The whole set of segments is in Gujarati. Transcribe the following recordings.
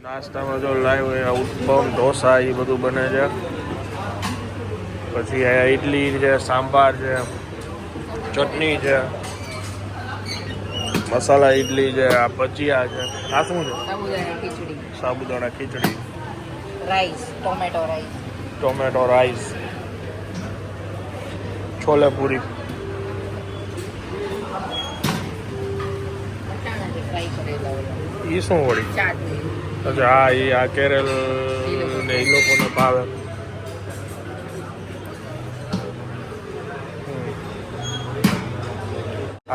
નાસ્તામાં જો લાઈવ ઉત્પમ ઢોસા એ બધું બને છે. પછી ઇડલી છે, સાંભાર છે, ચટણી છે, મસાલા ઇડલી છે, આ ભજીયા છે. આ શું છે? સાબુદાણા ખીચડી. રાઈસ, ટોમેટો રાઈસ, છોલે પૂરી. ઈ શું વળી? અચ્છા, હા, એ આ કેરેલ ને એ લોકોને ભાવે.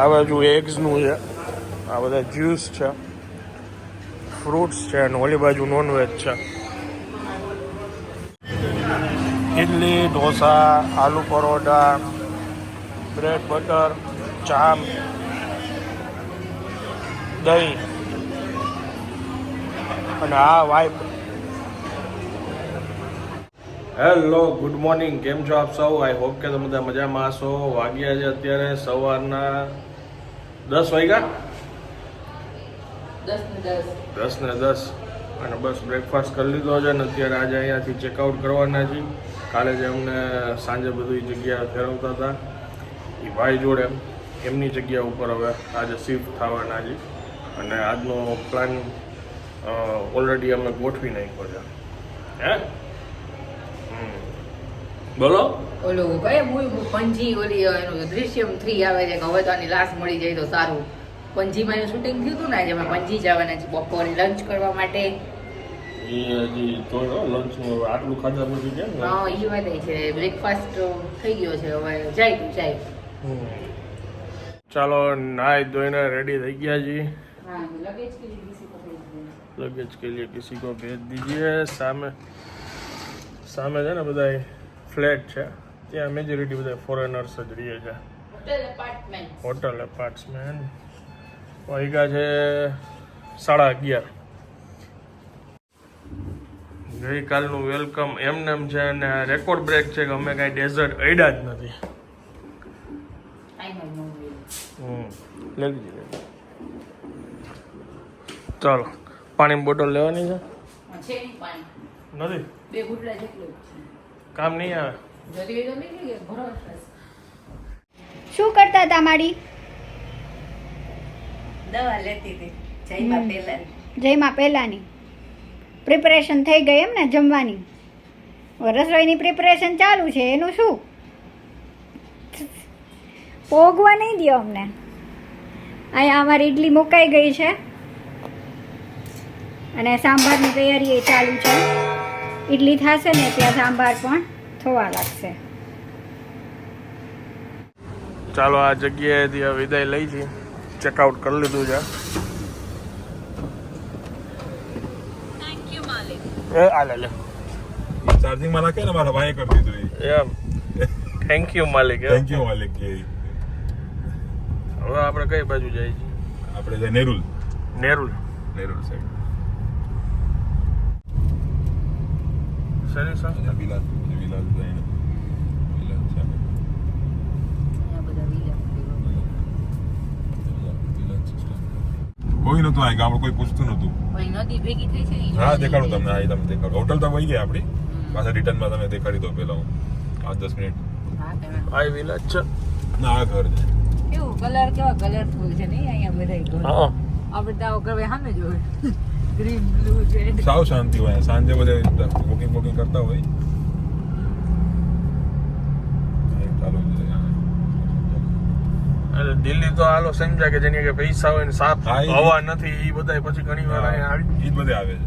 આ બાજુ એગ્સનું છે, આ બધા જ્યુસ છે, ફ્રૂટ્સ છે, અને ઓલી બાજુ નોનવેજ છે. ઇડલી, ઢોસા, આલુ પરોઠા, બ્રેડ બટર, જામ, દહીં અને આ વાઇબ. Hello, good morning. કેમ છો આપ સૌ? આઈ હોપ કે તમે બધા મજામાં હશો. વાગ્યા છે અત્યારે સવારના 10 વાગ્યા, 10:10, અને બસ બ્રેકફાસ્ટ કરી લીધો છે ને અત્યારે આજે અહીંયાથી ચેકઆઉટ કરવાના છીએ. કાલે જે અમને સાંજે બધી જગ્યા ફેરવતા હતા એ ભાઈ જોડે એમની જગ્યા ઉપર હવે આજે શિફ્ટ થવાના છીએ. અને આજનો પ્લાન ઓલરેડી અમે ગોઠવી નાખ્યો છે. હે બોલો. ઓલું કઈ મૂવી પંજી ઓલી એનું દૃશ્યમ 3 આવે છે કે હવે તો આની લાશ મળી જાય તો સારું. પંજીમાં એનું શૂટિંગ થયું હતું ને, આજે અમે પંજી જવાના છે બપોરે લંચ કરવા માટે. હજી તો લંચનું આટલું ખાધા પછી કેમ? હા, એ વાત છે. બ્રેકફાસ્ટ થઈ ગયો છે, હવે જાય તો જાય. ચાલો, નાઈ ધોઈને રેડી થઈ ગયા છીએ. हाँ, लगेज के लिए किसी को भेज देना. लगेज के लिए किसी को भेज दीजिए. સામે છે ને બધા ફ્લેટ છે, ત્યાં મેજોરિટી બધા ફોરેનર્સ જ રહે છે. Hotel apartment. વાગ્યા છે 11:30. ગઈકાલનું વેલકમ એમનેમ છે અને રેકોર્ડ બ્રેક છે કે અમે કાંઈ ડેઝર્ટ અડ્યા જ નથી. ચાલો, પાણીની બોટલ લેવાની છે? નથી, 2 ગુટલા જેટલું કામ નહીં આવે. શું કરતા હતા માડી? દવા લેતી હતી જયમાં પહેલાની પ્રિપેરેશન થઈ ગઈ એમ ને જમવાની? રસોઈની પ્રિપેરેશન ચાલુ છે, એનું શું? પોગવા નહીં દો અમને. અહીંયા અમારી ઇડલી મુકાઈ ગઈ છે અને સાંભારની તૈયારી એ ચાલુ છે. ઇડલી થશે ને ત્યાં સાંભાર પણ થવા લાગશે. ચાલો, આ જગ્યાએથી વિદાય લઈ છીએ. ચેકઆઉટ કરી લીધું છે. એ આલે લે ચાર્જિંગ માં નાખે ને મારા ભાઈએ કરી દીધું એમ. થેન્ક યુ માલિક. થેન્ક યુ માલિક. હવે આપણે કઈ બાજુ જઈએ છીએ? આપણે જાય નેરુલ સાઈડ. શેની સાથે? વિલાસ જઈને કોઈ નતું આ ગામડું, કોઈ પૂછતું નતું. નદી ભેગી થઈ છે. હા, દેખાડું તમને. આ તમને દેખાડું. હોટલ તો વહી ગયા આપણી પાછા. રિટર્નમાં તમે દેખાડી દો પેલા હું 5-10 મિનિટ. આ વિલાજ છે ના, આ ઘર છે. કેવું કલર, કેવા કલરફુલ છે નહીં અહીંયા બધા. હા, આપણે તો ઘરે સામે જોયું ગ્રીન, બ્લુ, રેડ. સાવ શાંતિ હોય સાંજે બધે વોકિંગ કરતા હોય. ચાલો, એટલે દિલ્હી તો હાલો સમજાય કે જેની કે પૈસા હોય ને સાફ હવા નથી, એ બધા પછી ઘણી વાર અહીંયા આવી ઈ જ બધે આવે છે.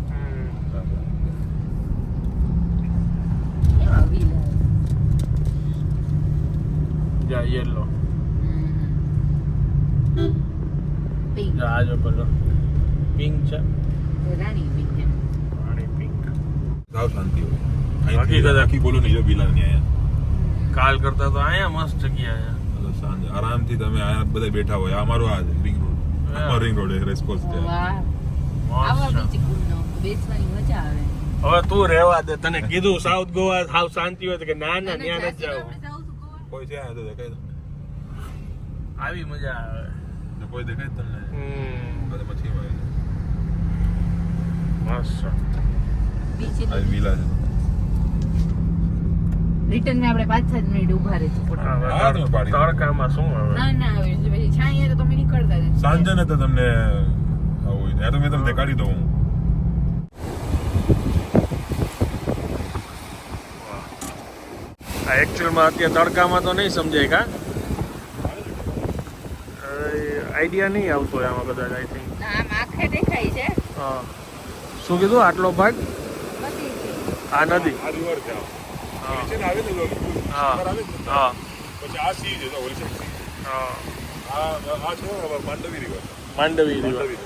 જા યેલો જા આજો કલર પિંક છે. રાણી પિંક. સાવ શાંતિ હોય. હકીકત આખી બોલો નહીં વિલા ની આયા. કાલ કરતા તો અહીંયા મસ્ત જગ્યા છે. સાંજે આરામથી તમે આયા બધા બેઠા હોય. અમારો આ રિંગ રોડ રેસકોર્સ છે. બેસવાની મજા આવે. હવે તું રહેવા દે, તને કીધું સાઉથ ગોવા સાવ શાંતિ હોય તો કે ના ના ત્યાં નથી જાવ. કોઈ છે આ તો દેખાય તમને? આવી મજા આવે. કોઈ દેખાય તમને? પછી હોય મસ્ત. બીચ આ વિલા છે. રિટર્ન માં આપણે 5-7 મિનિટ ઊભા રહીશું. હા, તમે પાડી દો. તડકામાં શું હવે? ના ના પછી છાંયે તો તમે નીકળતા જ. સાંજે ને તો તમને આવું હોય ને. આ તો મેં તમને દેખાડી દઉં. આ એકચ્યુઅલમાં અત્યારે તડકામાં તો નહીં સમજાય કા આઈડિયા નહીં આવતો હોય આમાં કદાચ આઈ થિંક. ના આમ આંખે દેખાય છે. હા શું કીધું આટલો ભાગ બધી આ નદી. આ રિવર છે. હા. નીચે ને આવે ને લો. હા. આવે ને. હા પછી આ સી છે તો ઓલી સાઈડ સી. હા આ છે Mandvi river. Mandvi Mandvi river river.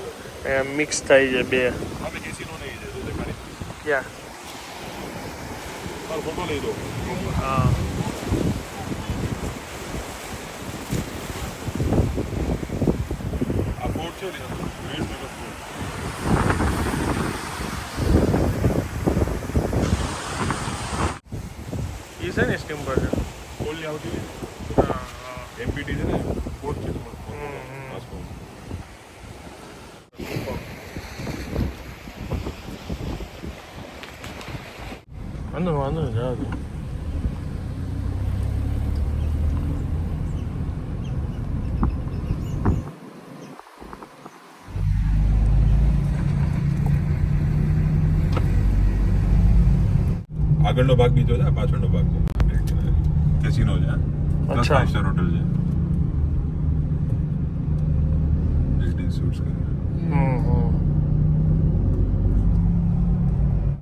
Mix થાય છે બે. આપણે કેસીનો નહીં છે તો દેખાડી. ક્યાં? મારો ફોટો લઈ દો. હા આ ફોર્ટ છે ને રેડ નગર ફોર્ટ. એ છે ને સ્ટીમ પર છે. કોલની આવતી ને હા હા એમપીટી છે ને ફોર્ટ છે હમ. વાંધો વાંધો નહીં જવા દો. આગળનો ભાગ બીજો છે પાછળનો ભાગ છે કેસીનો છે પ્લસ અચ્છા. 5 સ્ટાર હોટલ છે રેડિંગ શૂટ્સ કરે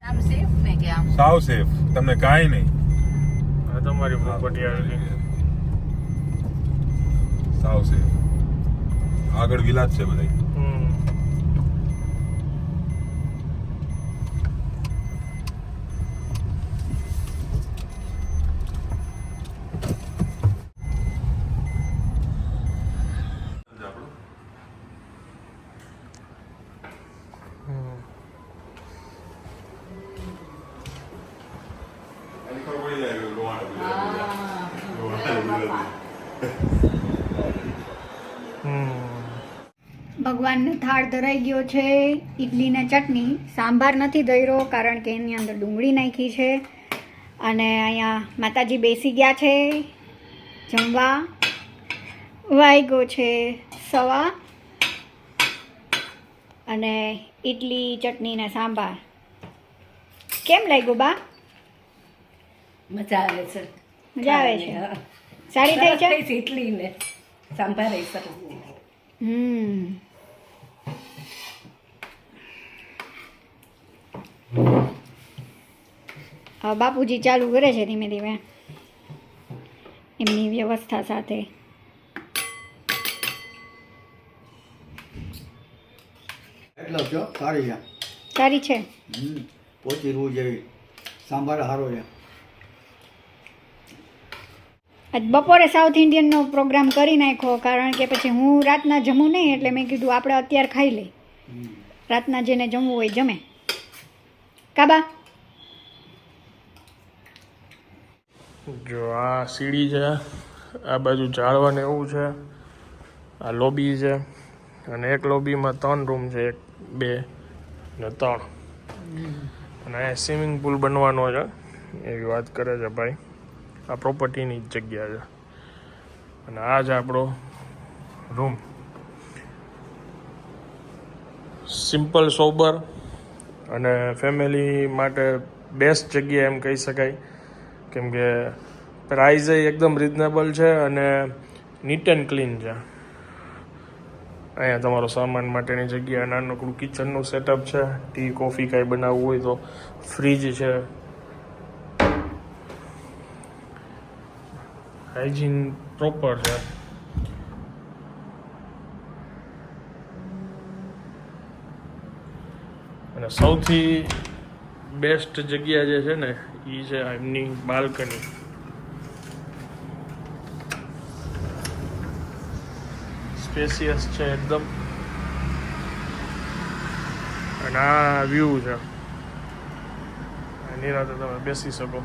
આમ સેફ ને કે આમ સાવ સેફ તમને કાંઈ નહીં આ તમારી પ્રોપર્ટી આવી ગઈ. સાવ સેફ આગળ વિલા જ છે બધા હમ. ભગવાનનો થાળ ધરાઈ ગયો છે. ઈડલી ને ચટણી, સાંભાર નથી ધર્યો કારણ કે એની અંદર ડુંગળી નાખી છે. અને અહીંયા માતાજી બેસી ગયા છે જમવા. વાગ્યો છે 1:15 અને ઈડલી ચટણી ને સાંભાર. કેમ લાગ્યું બા? મજા આવે છે. મજા આવે છે? સારી થઈ છે? ઇડલી ને સાંભાર એ સરસ. હવે બાપુજી ચાલુ કરે છે ધીમે ધીમે એમની વ્યવસ્થા સાથે. એટલો છો સારી છે. સારી છે. પોચી રૂ જેવી સાંભાર સારો છે. આજ બપોરે સાઉથ ઇન્ડિયનનો પ્રોગ્રામ કરી નાખ્યો કારણ કે પછી હું રાતના જમું નહીં એટલે મેં કીધું આપણે અત્યારે ખાઈ લઈ. રાતના જેને જમવું હોય જમે. કાબા જો આ સીડી છે, આ બાજુ ઝાડવાને એવું છે, આ લોબી છે અને એક લોબીમાં 3 રૂમ છે, 1 2 ને 3 અને અહીંયા સ્વિમિંગ પુલ બનવાનો છે એવી વાત કરે છે ભાઈ. આ પ્રોપર્ટીની જ જગ્યા છે અને આ જ આપણો રૂમ. સિમ્પલ સોબર અને ફેમિલી માટે બેસ્ટ જગ્યા એમ કહી શકાય કેમ કે પ્રાઇઝ એકદમ રિઝનેબલ છે અને નીટ એન્ડ ક્લીન છે. અહીંયા તમારો સામાન માટેની જગ્યા, નાનકડું કિચનનું સેટઅપ છે, ટી કોફી કાંઈ બનાવવું હોય તો ફ્રીજ છે, હાઇજીન પ્રોપર છે. અને સૌથી બેસ્ટ જગ્યા જે છે ને એ છે એમની બાલ્કની. સ્પેસિયસ છે એકદમ અને આ વ્યૂ છે. નિરાતે તમે બેસી શકો.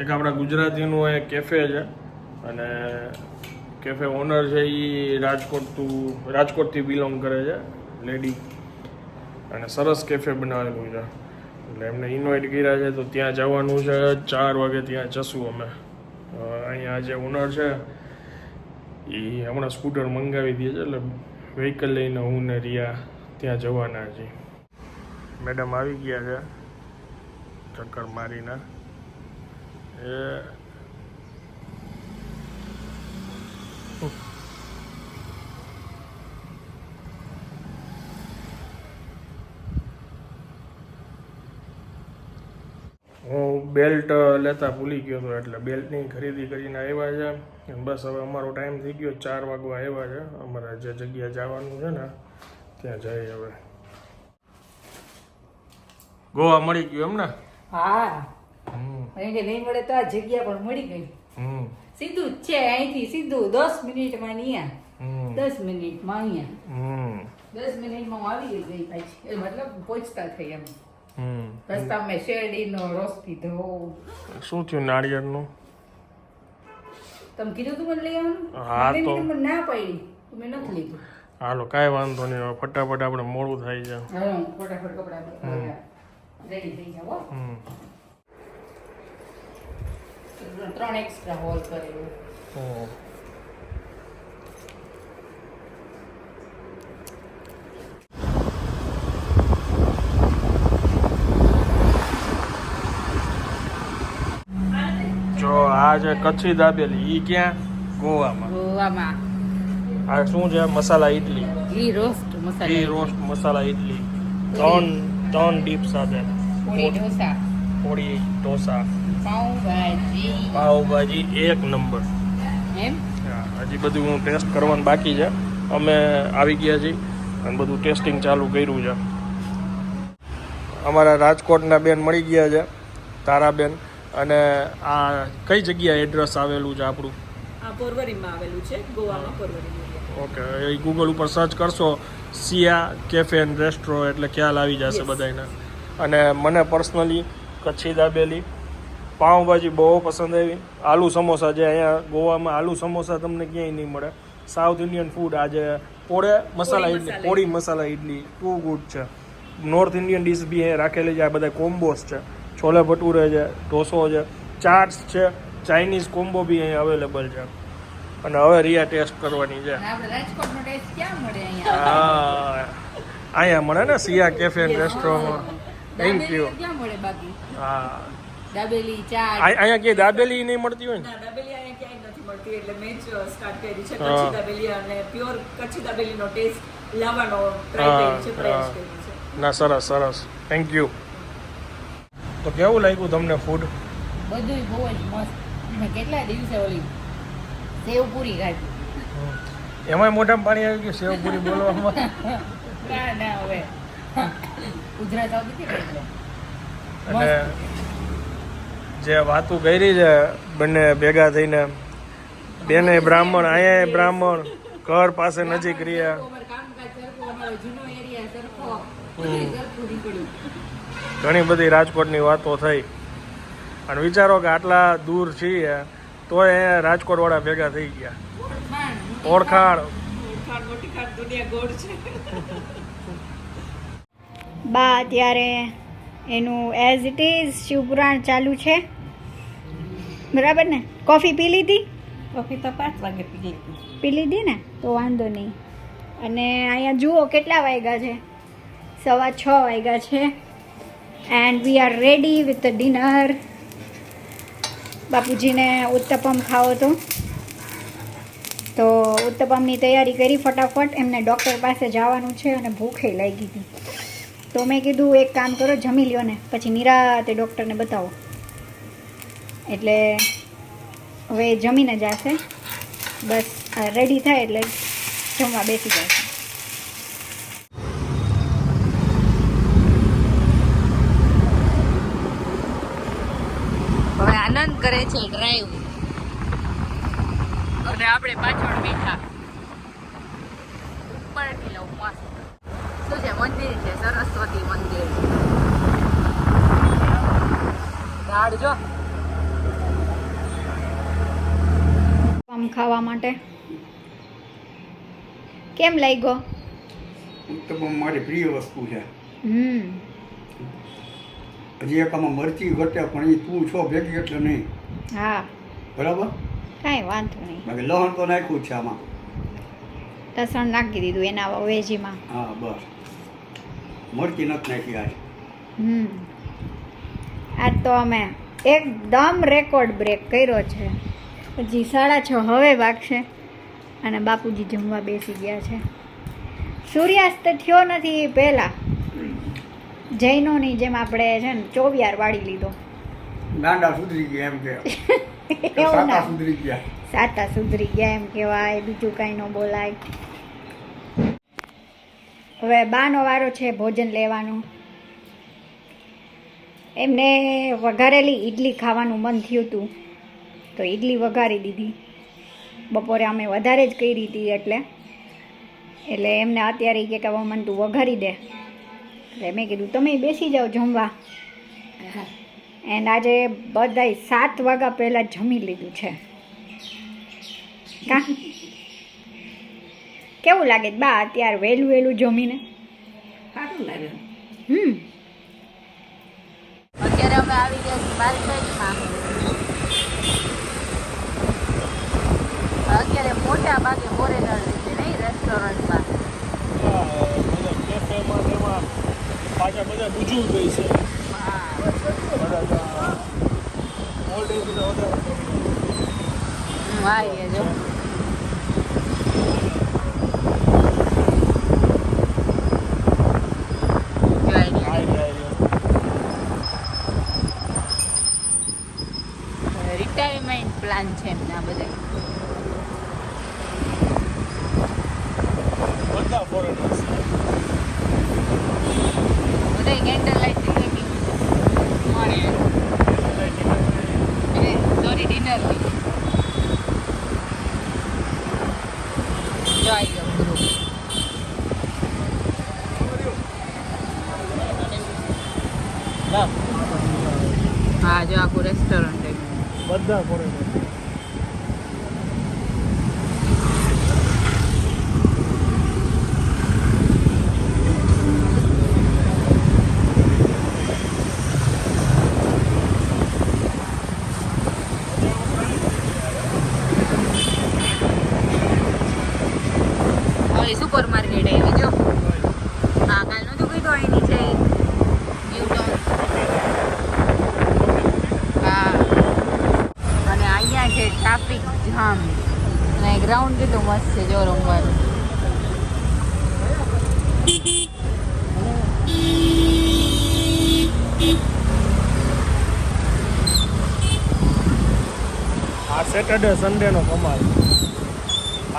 એક આપણા ગુજરાતીનું એક કેફે છે અને કેફે ઓનર છે એ રાજકોટથી બિલોંગ કરે છે લેડી. અને સરસ કેફે બનાવેલું છે. એટલે એમને ઇન્વાઇટ કર્યા છે તો ત્યાં જવાનું છે. 4 વાગે ત્યાં જશું અમે. અહીંયા જે ઓનર છે એ હમણાં સ્કૂટર મંગાવી દે છે, એટલે વ્હીકલ લઈને હું ને રિયા ત્યાં જવાના છીએ. મેડમ આવી ગયા છે ચક્કર મારીને. એ હું બેલ્ટ લેતા ભૂલી ગયો હતો, એટલે બેલ્ટની ખરીદી કરીને આવ્યા છે. અને બસ હવે અમારો ટાઈમ થઈ ગયો, 4 વાગવા આવ્યા છે. અમારે જે જગ્યા જવાનું છે ને ત્યાં જઈએ હવે. ગોવા મળી ગયું એમ ને? હા, અહીં નહીં મળે તો આ જગ્યા પણ મળી ગઈ. સીધું જ છે, અહીંથી સીધું 10 મિનિટમાં અહીંયા, 10 મિનિટમાં અહીંયા, 10 મિનિટમાં હું આવી ગઈ પાછી. એ મતલબ પહોંચતા થઈ એમ. રસ્તા મેં શેરડીનો રસ પીધો. શું થયું નાળિયેરનું? તમે કીધું તું મને લઈ આવવાનું? હા તો મને ના પડી, મેં નથી લીધું. હાલો કાંઈ વાંધો નહીં, હવે ફટાફટ આપણે મોડું થાય છે. હા, ફટાફટ કપડા રેડી થઈ જાવ. 3 એક્સ્ટ્રા હોલ કરેલું. જો આ છે કચ્છી દાબેલી, ઈ ક્યાં? ગોવામાં. ગોવામાં આ શું છે? મસાલા ઇડલી, ઘી રોસ્ટ મસાલા, ઘી રોસ્ટ મસાલા ઇડલી, ત્રણ ડીપ સાથે, પૂરી ઢોસા, પોળી ઢોસા, પાવભાજી. પાવભાજી એક નંબર. એમ હજી બધું હું ટેસ્ટ કરવાનું બાકી છે. અમે આવી ગયા છીએ અને બધું ટેસ્ટિંગ ચાલુ કર્યું છે. અમારા રાજકોટના બેન મળી ગયા છે, તારાબેન. અને આ કઈ જગ્યાએ એડ્રેસ આવેલું છે આપણું? આ પોરવરીમાં આવેલું છે, ગોવામાં પોરવરી. ઓકે, એ ગૂગલ ઉપર સર્ચ કરશો સિયા કેફે એન્ડ રેસ્ટ્રો એટલે ખ્યાલ આવી જશે બધાને. અને મને પર્સનલી કચ્છી દાબેલી, પાઉંભાજી બહુ પસંદ આવી. આલુ સમોસા, જે અહીંયા ગોવામાં આલુ સમોસા તમને ક્યાંય નહીં મળે. સાઉથ ઇન્ડિયન ફૂડ આજે પોળી મસાલા ઇડલી ટુ ગુડ છે. નોર્થ ઇન્ડિયન ડીશ બી અહીંયા રાખેલી છે. આ બધા કોમ્બોસ છે, છોલે ભટુરે છે, ઢોસો છે, ચાટ્સ છે, ચાઇનીઝ કોમ્બો બી અહીંયા અવેલેબલ છે. અને હવે રિયા ટેસ્ટ કરવાની છે. આપણે રાજકોટનો ટેસ્ટ ક્યાં મળે અહીંયા? હા, અહીંયા મળે ને સિયા કેફે એન્ડ રેસ્ટોરન્ટમાં. Thank you. ક્યાં મળે બાકી? હા, દાબેલી, ચાટ. અહીંયા ક્યાંય દાબેલી નહીં મળતી હોય ને? ના, દાબેલી અહીંયા ક્યાંય નથી મળતી, એટલે મેં જ સ્ટાર્ટ કરી છે કચ્છી દાબેલી, અને પ્યોર કચ્છી દાબેલીનો ટેસ્ટ લાવવાનો ટ્રાય કરી છે, પ્રયાસ કર્યો છે. ના, સરસ સરસ, થેન્ક યુ. તો કેવું લાગ્યું તમને ફૂડ? બધુંય બહુ જ મસ્ત. મેં કેટલા દિવસે ઓલી સેવ પૂરી ખાધી. એમાંય મોઢામાં પાણી આવી ગયું સેવ પૂરી બોલવામાં. ના હવે ગુજરાત આવતી હતી ને એટલે. અને જે વાતું કરી છે બંને ભેગા થઈને, બેને બ્રાહ્મણ, અહીંયા બ્રાહ્મણ, ઘર પાસે નજીક રહ્યા. અમારું કામકાજ સરખું, અમારો જૂનો એરિયા સરખો, બધુંય સરખું નીકળ્યું. ઘણી બધી રાજકોટની વાતો થઈ. અને વિચારો કે આટલા દૂર છીએ તોય અહીંયા રાજકોટવાળા ભેગા થઈ ગયા. ઓળખાણ મોટી ખાટ દુનિયા ગોળ છે. બા અત્યારે એનું એઝ ઇટ ઇઝ શિવપુરાણ ચાલુ છે, બરાબર ને? કોફી પી લીધી? કોફી તો 5 વાગે પી લીધી. પી લીધી ને, તો વાંધો નહીં. અને અહીંયા જુઓ કેટલા વાગ્યા છે, 6:15 વાગ્યા છે. And we are ready with the dinner. બાપુજીને ઉત્તપમ ખાવો તો ઉત્તપમની તૈયારી કરી ફટાફટ. એમને ડૉક્ટર પાસે જવાનું છે અને ભૂખે લાગી હતી, તો મેં કીધું એક કામ કરો, જમી લ્યો ને પછી નિરાતે ડૉક્ટરને બતાવો. એટલે હવે જમીને જશે, બસ રેડી થાય એટલે જમવા બેસી જશે. હવે આનંદ કરે છે ડ્રાઈવ, અને આપણે પાછળ બેઠા. ઉપરથી લઉં મસ્ત. શું છે? મંદિર છે, સરસ્વતી મંદિર. ઝાડ જો. આમ ખાવા માટે કેમ લાગ્યો? ઉત્તપમ મારી પ્રિય વસ્તુ છે. હજી એક આમાં મરચી ઘટે પણ એ તું છો ભેગી એટલે નહીં. હા બરાબર? કાંઈ વાંધો નહીં. બાકી લહણ તો નાખ્યું જ છે આમાં. લસણ નાખી દીધું એના વેજીમાં. હા બસ, મરચી નથી નાખી આજ. આજ તો અમે એકદમ રેકોર્ડ બ્રેક કર્યો છે. હજી 6:30 હવે વાગશે અને બાપુજી જમવા બેસી ગયા છે. સૂર્યાસ્ત થયો નથી પહેલાં જૈનોની જેમ આપણે છે ને ચોવિયાર વાળી લીધો. ગાંડા સુધરી ગયા એમ કે એવું સાતા ના, સુધરી ગયા. સાતા સુધરી ગયા એમ કહેવાય, બીજું કાંઈ ન બોલાય. હવે બાનો વારો છે ભોજન લેવાનો. એમને વઘારેલી ઈડલી ખાવાનું મન થયું હતું તો ઈડલી વઘારી દીધી. બપોરે અમે વધારે જ કરી હતી એટલે એમને અત્યારે કે હવે મને તું વઘારી દે. એટલે મેં કીધું તમે બેસી જાઓ જમવા. એન્ડ આજે બધાય 7 વાગ્યા પહેલાં જમી લીધું છે. કા કેવું લાગે છે બા અત્યારે વહેલું વહેલું જમીને? સારું લાગે. અત્યારે અમે આવી ગયા છીએ માર્કેટમાં. અત્યારે મોટા ભાગે ફોરેનર છે નહીં રેસ્ટોરન્ટમાં. પાછા બધા બુજુર્ગ ગઈ છે. હા એ જો રિટાયરમેન્ટ પ્લાન છે એમના બધા. બધા ફોરેનર્સ. બધા કેન્ડલ લાઈટ સોરી ડિનર જો આવી ગયો ગ્રુપ. હા જો આખું રેસ્ટોરન્ટ બધા ફોરેનર્સ. સુપર માર્કેટ આવી જો. હા કાલ નતું કીધું અહીંની છે ન્યૂટાઉન. હા અને અહીંયા છે ટ્રાફિક જામ અને ગ્રાઉન્ડ કેટલું મસ્ત છે જો રમવાનું. આ સેટરડે સન્ડેનો કમાલ.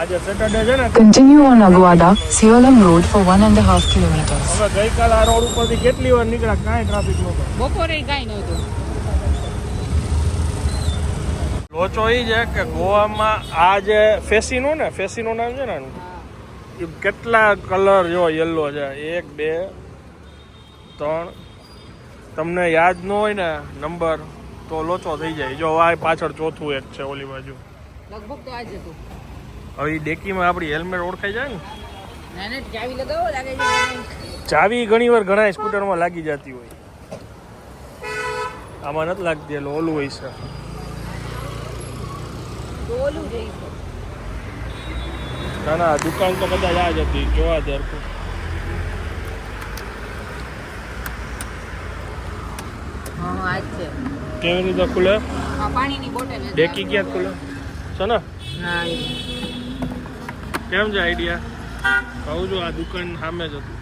આજે સેટરડે છે ને. Continue on Aguada, Seolam Road for 1.5 kilometers. હવે ગઈકાલ આ રોડ ઉપરથી કેટલી વાર નીકળ્યા કાંઈ ટ્રાફિક નહોતો. બપોરે કાંઈ નહોતું. લોચો એ છે કે ગોવામાં આ જે ફેસિનો નામ છે ને આનું, એ કેટલા કલર જો યલો છે 1 2 3. તમને યાદ ન હોય ને નંબર તો લોચો થઈ જાય. જો આ પાછળ ચોથું એક છે ઓલી બાજુ. લગભગ તો આજ હતું. હવે એ ડેકીમાં આપણી હેલ્મેટ ઓળખાઈ જાય ને. ના ના ચાવી લગાવો લાગે છે. ચાવી ઘણી વાર ઘણા સ્કૂટરમાં લાગી જતી હોય, આમાં નથી લાગતી એટલે ઓલું હોય છે. ઓલું જઈશું. ના ના દુકાન તો કદાચ આ જ હતી જોવા દરકું. હા આજ છે. કેવી રીતે ખુલે? હા પાણીની બોટલ. ડેકી ક્યાં ખુલે છે ને? હા કેમ છે આઈડિયા? કહું છું આ દુકાન સામે જ હતું.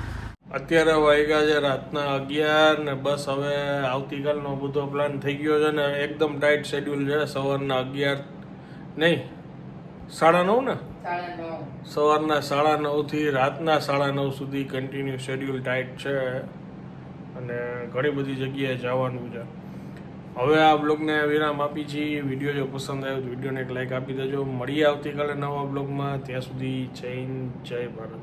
અત્યારે વાગ્યા છે રાતના 11 ને બસ હવે આવતીકાલનો બધો પ્લાન થઈ ગયો છે ને એકદમ ટાઈટ શેડ્યુલ છે. સવારના 11 નહીં 9:30 ને સવારના 9:30 થી રાતના 9:30 સુધી કન્ટિન્યુ શેડ્યુલ ટાઈટ છે અને ઘણી બધી જગ્યાએ જવાનું છે. હવે આ બ્લોગને વિરામ આપી છીએ. વિડીયો જો પસંદ આવ્યો તો વિડીયોને એક લાઈક આપી દેજો. મળીએ આવતીકાલે નવા બ્લોગમાં. ત્યાં સુધી જય હિન્દ, જય ભારત.